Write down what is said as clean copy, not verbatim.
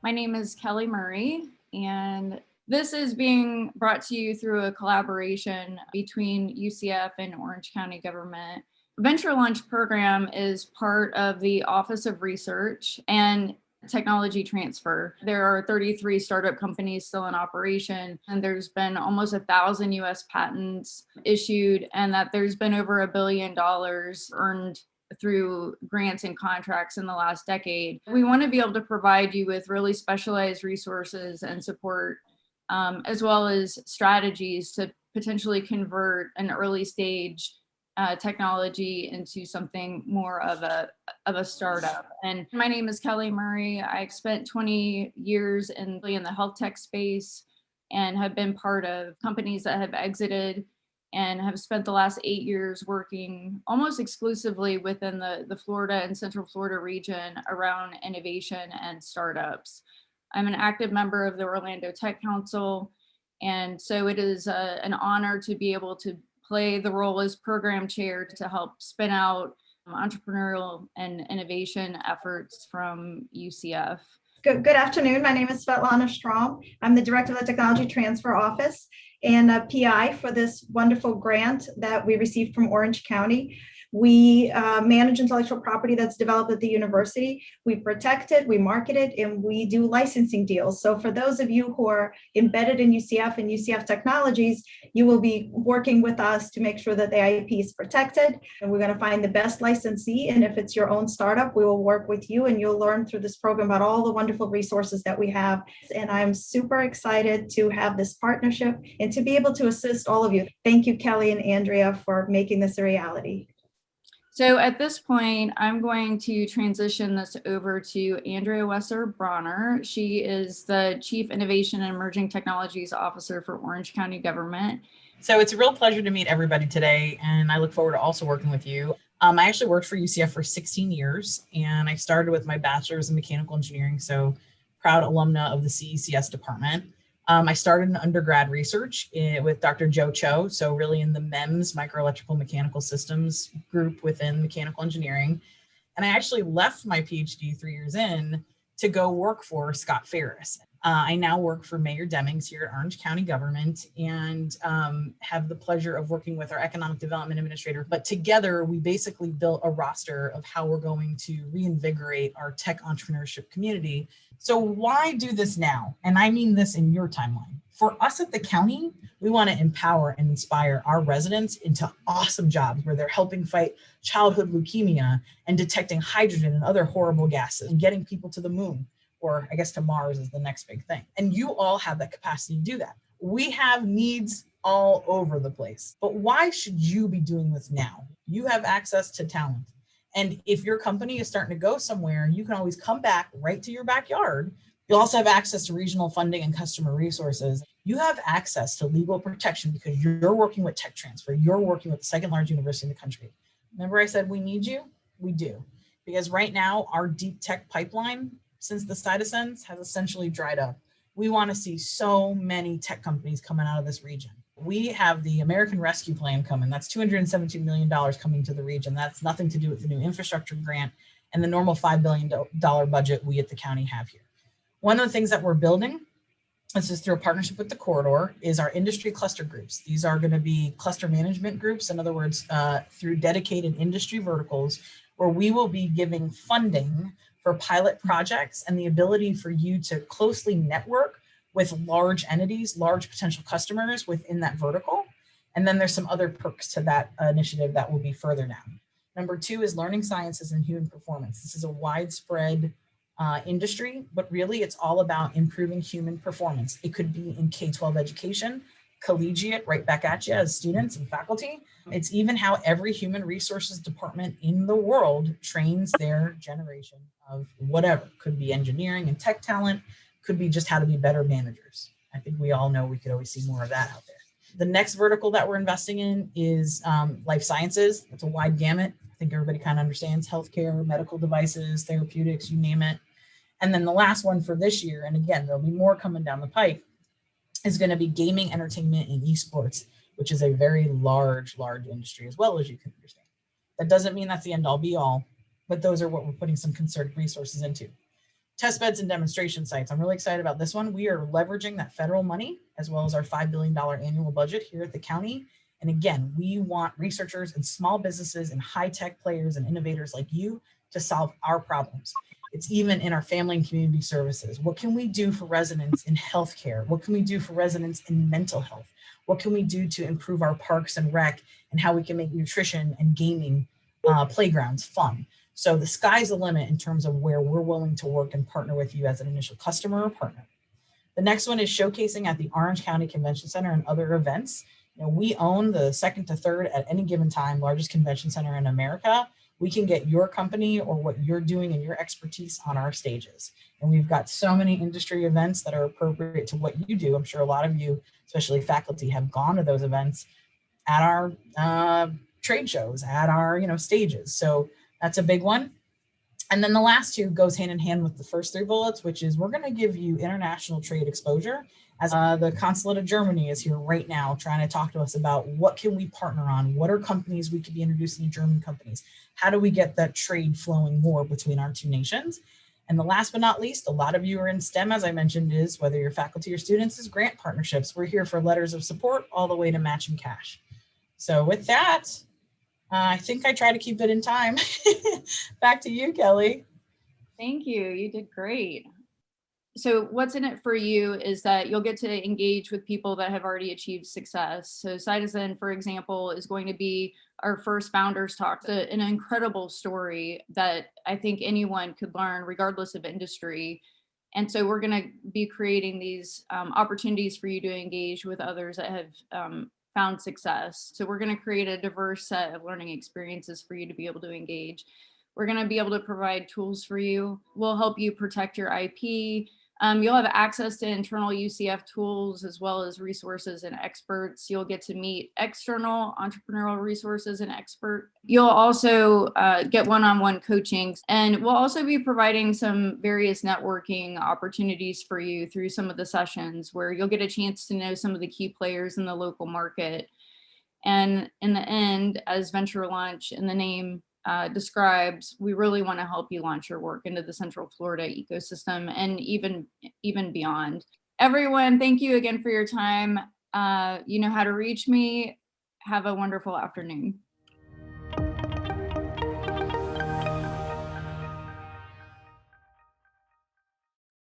My name is Kelli Murray, and this is being brought to you through a collaboration between UCF and Orange County government. Venture Launch program is part of the Office of Research and Technology Transfer. There are 33 startup companies still in operation, and there's been almost 1,000 US patents issued, and that there's been over $1 billion earned through grants and contracts in the last decade. We want to be able to provide you with really specialized resources and support, as well as strategies to potentially convert an early stage technology into something more of a startup. And my name is Kelli Murray. I spent 20 years in the health tech space and have been part of companies that have exited, and have spent the last 8 years working almost exclusively within the Florida and Central Florida region around innovation and startups. I'm an active member of the Orlando Tech Council, and so it is an honor to be able to play the role as program chair to help spin out entrepreneurial and innovation efforts from UCF. Good afternoon. My name is Svetlana Strom. I'm the director of the Technology Transfer Office and a PI for this wonderful grant that we received from Orange County. We manage intellectual property that's developed at the university. We protect it, we market it, and we do licensing deals. So for those of you who are embedded in UCF and UCF technologies, you will be working with us to make sure that the IP is protected. And we're going to find the best licensee. And if it's your own startup, we will work with you, and you'll learn through this program about all the wonderful resources that we have. And I'm super excited to have this partnership and to be able to assist all of you. Thank you, Kelli and Andrea, for making this a reality. So at this point, I'm going to transition this over to Andrea Wesser-Brawner. She is the Chief Innovation and Emerging Technologies Officer for Orange County government. So it's a real pleasure to meet everybody today, and I look forward to also working with you. I actually worked for UCF for 16 years, and I started with my bachelor's in mechanical engineering, so proud alumna of the CECS department. I started in undergrad research with Dr. Joe Cho, so really in the MEMS, microelectrical mechanical systems group within mechanical engineering. And I actually left my PhD 3 years in to go work for Scott Ferris. I now work for Mayor Demings here at Orange County government, and have the pleasure of working with our economic development administrator. But together, we basically built a roster of how we're going to reinvigorate our tech entrepreneurship community. So why do this now? And I mean this in your timeline. For us at the county, we want to empower and inspire our residents into awesome jobs where they're helping fight childhood leukemia and detecting hydrogen and other horrible gases and getting people to the moon. Or I guess to Mars is the next big thing. And you all have that capacity to do that. We have needs all over the place. But why should you be doing this now? You have access to talent. And if your company is starting to go somewhere, you can always come back right to your backyard. You also have access to regional funding and customer resources. You have access to legal protection because you're working with tech transfer. You're working with the second largest university in the country. Remember I said we need you? We do. Because right now, our deep tech pipeline, since the SciDescends, has essentially dried up. We want to see so many tech companies coming out of this region. We have the American Rescue Plan coming. That's $217 million coming to the region. That's nothing to do with the new infrastructure grant and the normal $5 billion budget we at the county have here. One of the things that we're building, this is through a partnership with the Corridor, is our industry cluster groups. These are going to be cluster management groups. In other words, through dedicated industry verticals, where we will be giving funding for pilot projects and the ability for you to closely network with large entities, large potential customers within that vertical. And then there's some other perks to that initiative that will be further down. Number 2 is learning sciences and human performance. This is a widespread industry, but really it's all about improving human performance. It could be in K-12 education, collegiate, right back at you as students and faculty. It's even how every human resources department in the world trains their generation of whatever. Could be engineering and tech talent, could be just how to be better managers. I think we all know we could always see more of that out there. The next vertical that we're investing in is life sciences. It's a wide gamut. I think everybody kind of understands healthcare, medical devices, therapeutics, you name it. And then the last one for this year, and again, there'll be more coming down the pike, is going to be gaming, entertainment, and esports, which is a very large industry as well, as you can understand. That doesn't mean that's the end all be all, but those are what we're putting some concerted resources into. test beds and demonstration sites. I'm really excited about this one. We are leveraging that federal money as well as our $5 billion annual budget here at the county. And again, we want researchers and small businesses and high-tech players and innovators like you to solve our problems. It's even in our family and community services. What can we do for residents in healthcare? What can we do for residents in mental health? What can we do to improve our parks and rec, and how we can make nutrition and gaming playgrounds fun? So the sky's the limit in terms of where we're willing to work and partner with you as an initial customer or partner. The next one is showcasing at the Orange County Convention Center and other events. We own the second to third at any given time largest convention center in America. We can get your company or what you're doing and your expertise on our stages. And we've got so many industry events that are appropriate to what you do. I'm sure a lot of you, especially faculty, have gone to those events at our trade shows, at our stages. So that's a big one. And then the last two goes hand in hand with the first three bullets, which is we're going to give you international trade exposure. As the Consulate of Germany is here right now trying to talk to us about what can we partner on, what are companies we could be introducing to German companies, how do we get that trade flowing more between our two nations. And the last but not least, a lot of you are in STEM, as I mentioned, is whether you're faculty or students, is grant partnerships. We're here for letters of support all the way to matching cash. So with that, I think I try to keep it in time. Back to you, Kelli. Thank you. You did great. So what's in it for you is that you'll get to engage with people that have already achieved success. So Citizen, for example, is going to be our first founders talk, an incredible story that I think anyone could learn regardless of industry. And so we're going to be creating these opportunities for you to engage with others that have found success. So we're going to create a diverse set of learning experiences for you to be able to engage. We're going to be able to provide tools for you. We'll help you protect your IP. You'll have access to internal UCF tools as well as resources and experts. You'll get to meet external entrepreneurial resources and experts. You'll also get one-on-one coaching, and we'll also be providing some various networking opportunities for you through some of the sessions where you'll get a chance to know some of the key players in the local market. And in the end, as Venture Launch in the name describes, we really want to help you launch your work into the Central Florida ecosystem and even beyond. Everyone, thank you again for your time. You know how to reach me. Have a wonderful afternoon.